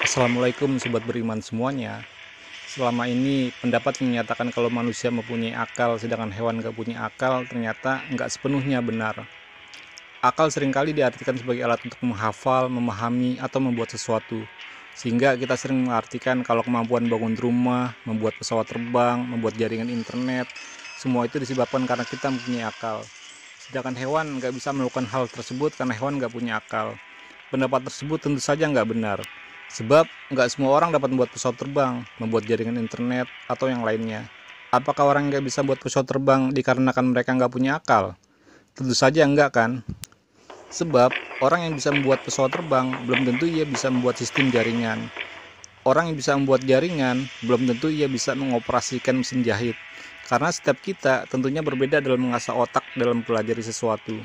Assalamualaikum sobat beriman semuanya. Selama ini pendapat yang menyatakan kalau manusia mempunyai akal sedangkan hewan gak punya akal ternyata nggak sepenuhnya benar. Akal seringkali diartikan sebagai alat untuk menghafal, memahami, atau membuat sesuatu. Sehingga kita sering mengartikan kalau kemampuan bangun rumah, membuat pesawat terbang, membuat jaringan internet, semua itu disebabkan karena kita mempunyai akal. Sedangkan hewan nggak bisa melakukan hal tersebut karena hewan nggak punya akal. Pendapat tersebut tentu saja nggak benar. Sebab nggak semua orang dapat membuat pesawat terbang, membuat jaringan internet, atau yang lainnya. Apakah orang nggak bisa buat pesawat terbang dikarenakan mereka nggak punya akal? Tentu saja enggak kan? Sebab orang yang bisa membuat pesawat terbang belum tentu ia bisa membuat sistem jaringan. Orang yang bisa membuat jaringan belum tentu ia bisa mengoperasikan mesin jahit. Karena setiap kita tentunya berbeda dalam mengasah otak dalam mempelajari sesuatu.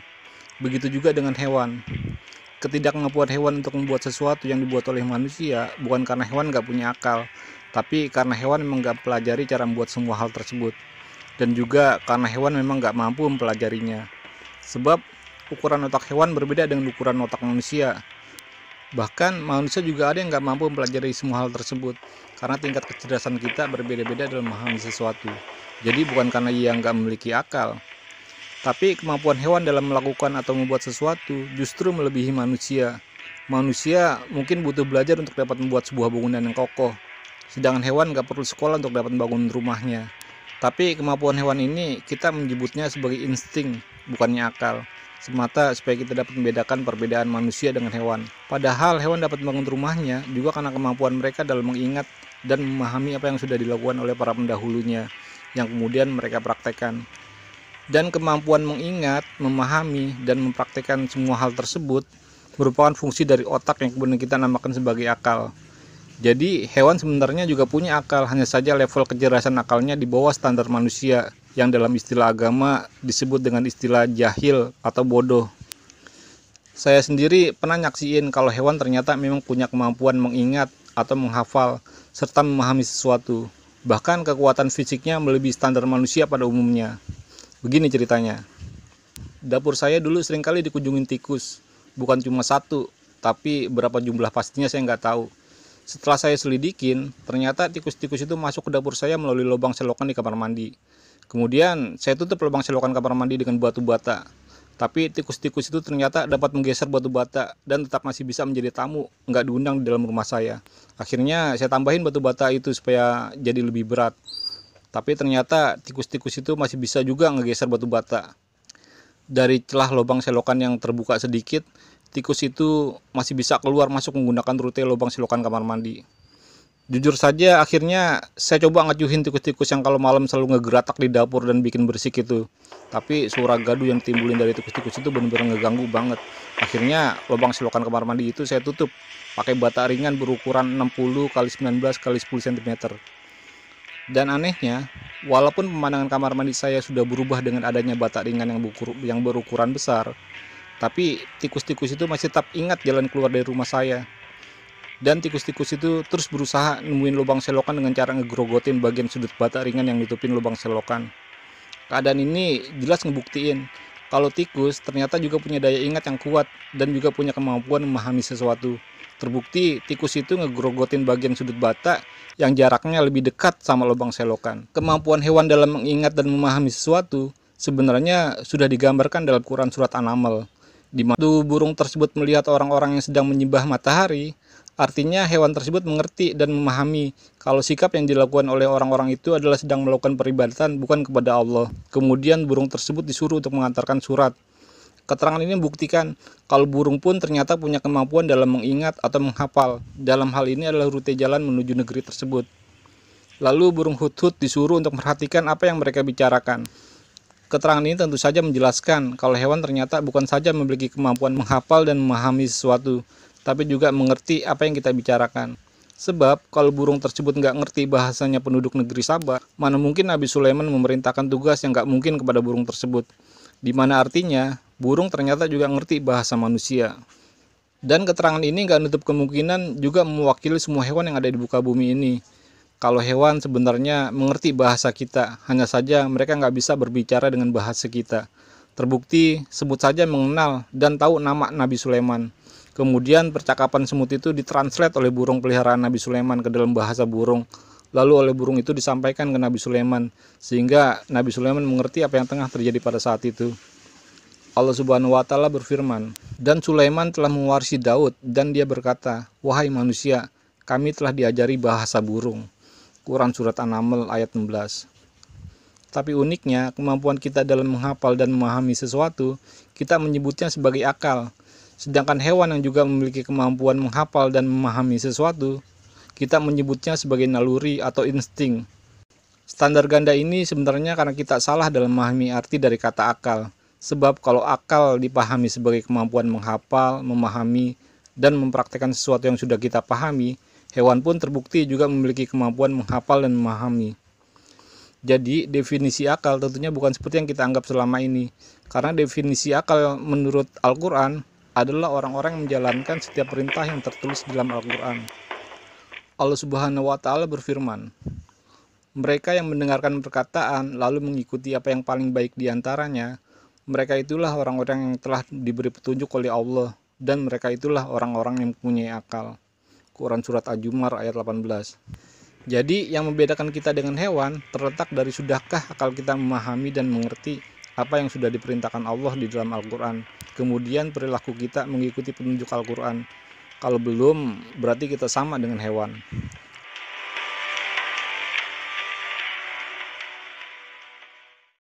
Begitu juga dengan hewan. Ketidakmampuan hewan untuk membuat sesuatu yang dibuat oleh manusia bukan karena hewan nggak punya akal, tapi karena hewan memang nggak pelajari cara membuat semua hal tersebut, dan juga karena hewan memang nggak mampu mempelajarinya. Sebab ukuran otak hewan berbeda dengan ukuran otak manusia. Bahkan manusia juga ada yang nggak mampu mempelajari semua hal tersebut, karena tingkat kecerdasan kita berbeda-beda dalam memahami sesuatu. Jadi bukan karena ia nggak memiliki akal, tapi kemampuan hewan dalam melakukan atau membuat sesuatu justru melebihi manusia. Manusia mungkin butuh belajar untuk dapat membuat sebuah bangunan yang kokoh, sedangkan hewan nggak perlu sekolah untuk dapat membangun rumahnya. Tapi kemampuan hewan ini kita menyebutnya sebagai insting, bukannya akal. Semata supaya kita dapat membedakan perbedaan manusia dengan hewan. Padahal hewan dapat membangun rumahnya juga karena kemampuan mereka dalam mengingat dan memahami apa yang sudah dilakukan oleh para pendahulunya, yang kemudian mereka praktekkan. Dan kemampuan mengingat, memahami, dan mempraktikkan semua hal tersebut merupakan fungsi dari otak yang kemudian kita namakan sebagai akal. Jadi hewan sebenarnya juga punya akal, hanya saja level kecerdasan akalnya di bawah standar manusia, yang dalam istilah agama disebut dengan istilah jahil atau bodoh. Saya sendiri pernah nyaksiin kalau hewan ternyata memang punya kemampuan mengingat atau menghafal, serta memahami sesuatu. Bahkan kekuatan fisiknya melebihi standar manusia pada umumnya. Begini ceritanya, dapur saya dulu seringkali dikunjungin tikus, bukan cuma satu, tapi berapa jumlah pastinya saya nggak tahu. Setelah saya selidikin, ternyata tikus-tikus itu masuk ke dapur saya melalui lubang selokan di kamar mandi. Kemudian saya tutup lubang selokan kamar mandi dengan batu bata. Tapi tikus-tikus itu ternyata dapat menggeser batu bata dan tetap masih bisa menjadi tamu, nggak diundang di dalam rumah saya. Akhirnya saya tambahin batu bata itu supaya jadi lebih berat. Tapi ternyata tikus-tikus itu masih bisa juga ngegeser batu bata. Dari celah lubang selokan yang terbuka sedikit, tikus itu masih bisa keluar masuk menggunakan rute lubang selokan kamar mandi. Jujur saja akhirnya saya coba ngacuhin tikus-tikus yang kalau malam selalu ngegeratak di dapur dan bikin berisik itu. Tapi suara gaduh yang timbulin dari tikus-tikus itu benar-benar ngeganggu banget. Akhirnya lubang selokan kamar mandi itu saya tutup pakai bata ringan berukuran 60 x 19 x 10 cm. Dan anehnya, walaupun pemandangan kamar mandi saya sudah berubah dengan adanya bata ringan yang berukuran besar, tapi tikus-tikus itu masih tetap ingat jalan keluar dari rumah saya. Dan tikus-tikus itu terus berusaha nemuin lubang selokan dengan cara ngegrogotin bagian sudut bata ringan yang nutupin lubang selokan. Keadaan ini jelas ngebuktiin kalau tikus ternyata juga punya daya ingat yang kuat dan juga punya kemampuan memahami sesuatu. Terbukti tikus itu ngegrogotin bagian sudut bata yang jaraknya lebih dekat sama lubang selokan. Kemampuan hewan dalam mengingat dan memahami sesuatu sebenarnya sudah digambarkan dalam Quran surat An-Naml, di mana burung tersebut melihat orang-orang yang sedang menyembah matahari. Artinya hewan tersebut mengerti dan memahami kalau sikap yang dilakukan oleh orang-orang itu adalah sedang melakukan peribadatan bukan kepada Allah. Kemudian burung tersebut disuruh untuk mengantarkan surat. Keterangan ini membuktikan kalau burung pun ternyata punya kemampuan dalam mengingat atau menghafal. Dalam hal ini adalah rute jalan menuju negeri tersebut. Lalu burung hudhud disuruh untuk memperhatikan apa yang mereka bicarakan. Keterangan ini tentu saja menjelaskan kalau hewan ternyata bukan saja memiliki kemampuan menghafal dan memahami sesuatu, tapi juga mengerti apa yang kita bicarakan. Sebab kalau burung tersebut nggak ngerti bahasanya penduduk negeri Sabah, mana mungkin Nabi Sulaiman memerintahkan tugas yang nggak mungkin kepada burung tersebut. Di mana artinya, burung ternyata juga ngerti bahasa manusia. Dan keterangan ini nggak nutup kemungkinan juga mewakili semua hewan yang ada di muka bumi ini. Kalau hewan sebenarnya mengerti bahasa kita, hanya saja mereka nggak bisa berbicara dengan bahasa kita. Terbukti sebut saja mengenal dan tahu nama Nabi Sulaiman. Kemudian percakapan semut itu ditranslate oleh burung peliharaan Nabi Sulaiman ke dalam bahasa burung. Lalu oleh burung itu disampaikan ke Nabi Sulaiman, sehingga Nabi Sulaiman mengerti apa yang tengah terjadi pada saat itu. Allah Subhanahu wa Ta'ala berfirman, "Dan Sulaiman telah mewarisi Daud, dan dia berkata, wahai manusia, kami telah diajari bahasa burung." Quran Surat An-Naml ayat 16. Tapi uniknya, kemampuan kita dalam menghafal dan memahami sesuatu, kita menyebutnya sebagai akal. Sedangkan hewan yang juga memiliki kemampuan menghafal dan memahami sesuatu, kita menyebutnya sebagai naluri atau insting. Standar ganda ini sebenarnya karena kita salah dalam memahami arti dari kata akal. Sebab kalau akal dipahami sebagai kemampuan menghafal, memahami, dan mempraktekkan sesuatu yang sudah kita pahami, hewan pun terbukti juga memiliki kemampuan menghafal dan memahami. Jadi, definisi akal tentunya bukan seperti yang kita anggap selama ini. Karena definisi akal menurut Al-Quran adalah orang-orang yang menjalankan setiap perintah yang tertulis dalam Al-Quran. Allah Subhanahu wa Ta'ala berfirman, "Mereka yang mendengarkan perkataan lalu mengikuti apa yang paling baik di antaranya, mereka itulah orang-orang yang telah diberi petunjuk oleh Allah, dan mereka itulah orang-orang yang mempunyai akal." Quran Surat Al-Jumar ayat 18. Jadi yang membedakan kita dengan hewan terletak dari sudahkah akal kita memahami dan mengerti apa yang sudah diperintahkan Allah di dalam Al-Quran. Kemudian perilaku kita mengikuti petunjuk Al-Quran. Kalau belum, berarti kita sama dengan hewan.